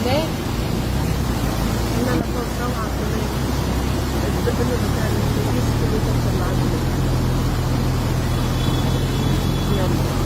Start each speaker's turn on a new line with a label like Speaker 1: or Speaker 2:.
Speaker 1: ليه؟ إن أنا فوق روعة كمان الزبن بتاع الكيس اللي توصل لعندي. يلا